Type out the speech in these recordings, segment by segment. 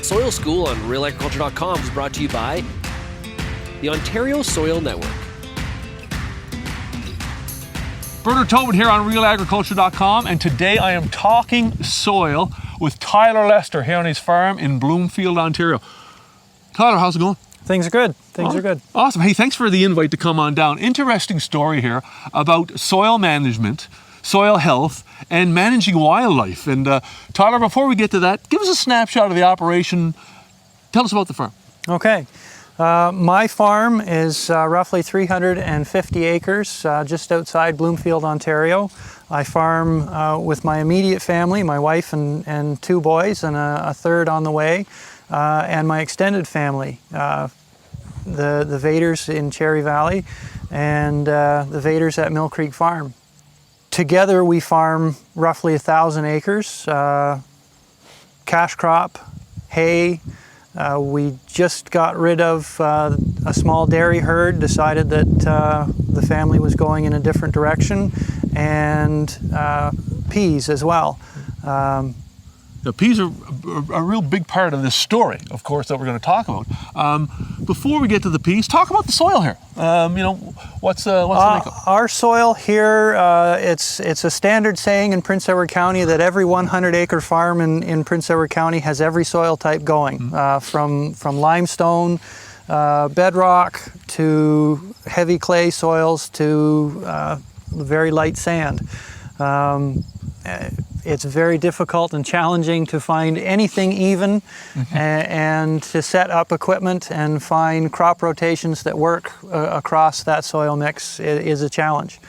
Soil School on RealAgriculture.com is brought to you by the Ontario Soil Network. Bernard Tobin here on RealAgriculture.com, and today I am talking soil with Tyler Lester here on his farm in Bloomfield, Ontario. Tyler, how's it going? Things are good. Things are good. Awesome. Hey, thanks for the invite to come on down. Interesting story here about soil management, soil health, and managing wildlife. And Tyler, before we get to that, give us a snapshot of the operation. Tell us about the farm. Okay. My farm is roughly 350 acres just outside Bloomfield, Ontario. I farm with my immediate family, my wife and two boys, and a third on the way, and my extended family, the Vaders in Cherry Valley and the Vaders at Mill Creek Farm. Together we farm roughly 1,000 acres, cash crop, hay. We just got rid of a small dairy herd, decided that the family was going in a different direction, and peas as well. The peas are a real big part of this story, of course, that we're going to talk about. Before we get to the peas, talk about the soil here. What's the makeup? Our soil here, it's a standard saying in Prince Edward County that every 100-acre farm in Prince Edward County has every soil type going, from limestone, bedrock, to heavy clay soils, to very light sand. It's very difficult and challenging to find anything even, and to set up equipment and find crop rotations that work across that soil mix is a challenge.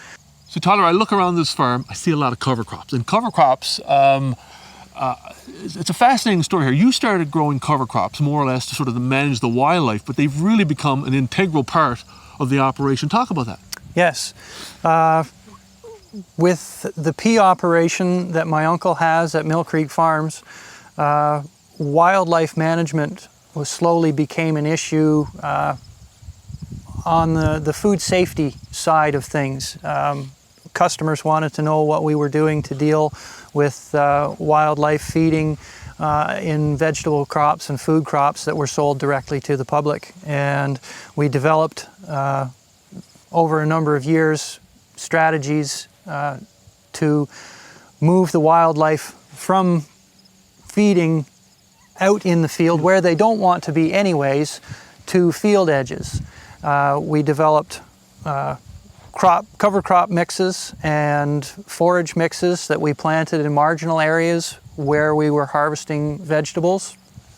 So Tyler, I look around this farm, I see a lot of cover crops. And cover crops, it's a fascinating story here. You started growing cover crops more or less to sort of manage the wildlife, but they've really become an integral part of the operation. Talk about that. Yes. With the pea operation that my uncle has at Mill Creek Farms, wildlife management slowly became an issue on the food safety side of things. Customers wanted to know what we were doing to deal with wildlife feeding in vegetable crops and food crops that were sold directly to the public. And we developed, over a number of years, strategies to move the wildlife from feeding out in the field where they don't want to be anyways to field edges. We developed cover crop mixes and forage mixes that we planted in marginal areas where we were harvesting vegetables,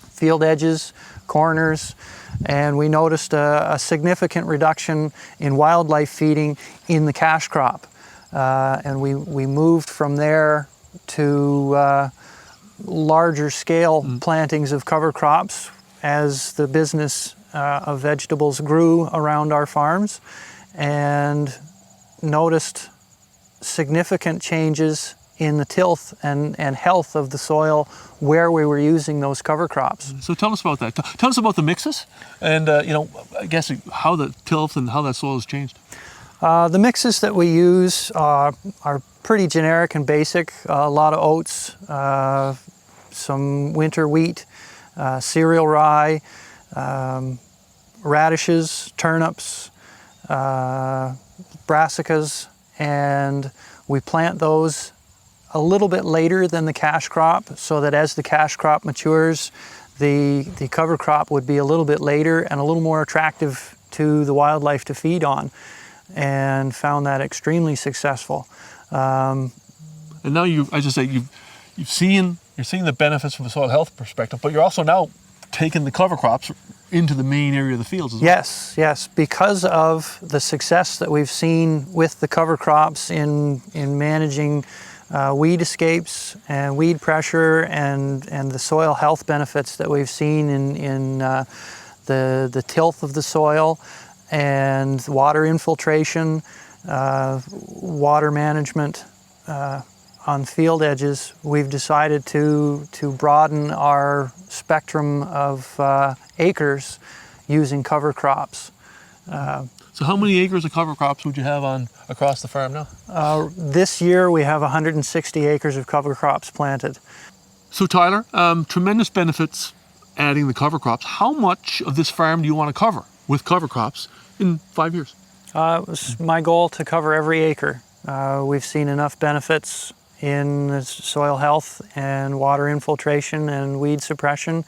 field edges, corners, and we noticed a significant reduction in wildlife feeding in the cash crop. And we moved from there to larger scale plantings of cover crops as the business of vegetables grew around our farms, and noticed significant changes in the tilth and health of the soil where we were using those cover crops. So tell us about that. Tell us about the mixes and, I guess how the tilth and how that soil has changed. The mixes that we use are pretty generic and basic. A lot of oats, some winter wheat, cereal rye, radishes, turnips, brassicas, and we plant those a little bit later than the cash crop, so that as the cash crop matures, the cover crop would be a little bit later and a little more attractive to the wildlife to feed on. And found that extremely successful. And now you're seeing the benefits from a soil health perspective, but you're also now taking the cover crops into the main area of the fields as well. Yes, because of the success that we've seen with the cover crops in managing weed escapes and weed pressure, and the soil health benefits that we've seen in the tilth of the soil, and water infiltration, water management on field edges, we've decided to broaden our spectrum of acres using cover crops. So how many acres of cover crops would you have across the farm now? This year we have 160 acres of cover crops planted. So Tyler, tremendous benefits adding the cover crops. How much of this farm do you want to cover with cover crops in 5 years? It was my goal to cover every acre. We've seen enough benefits in soil health and water infiltration and weed suppression.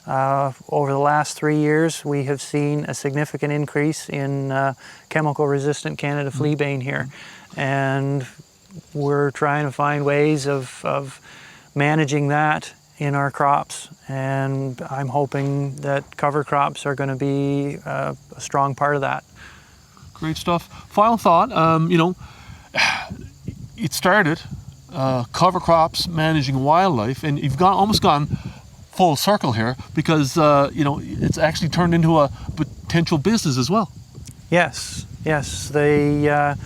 Over the last 3 years, we have seen a significant increase in chemical-resistant Canada fleabane here. And we're trying to find ways of managing that in our crops. And I'm hoping that cover crops are going to be a strong part of that. Great stuff. Final thought, it started cover crops, managing wildlife, and you've almost gone full circle here because, it's actually turned into a potential business as well. Yes. The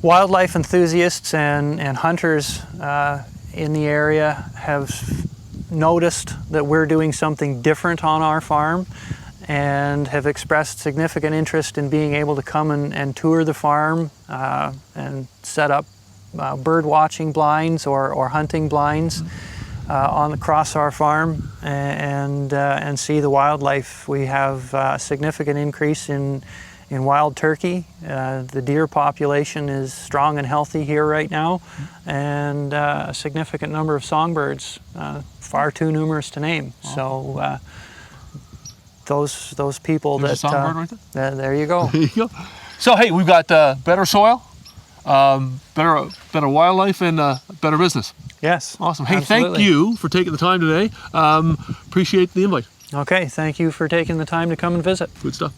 wildlife enthusiasts and hunters in the area have noticed that we're doing something different on our farm and have expressed significant interest in being able to come and tour the farm and set up bird watching blinds or hunting blinds across our farm and see the wildlife. We have a significant increase in wild turkey. The deer population is strong and healthy here right now, and a significant number of songbirds, far too numerous to name. So those people There's a songbird right there? There you go. There you go. So hey, we've got better soil, better wildlife, and better business. Yes. Awesome. Hey, absolutely. Thank you for taking the time today. Appreciate the invite. Okay, thank you for taking the time to come and visit. Good stuff.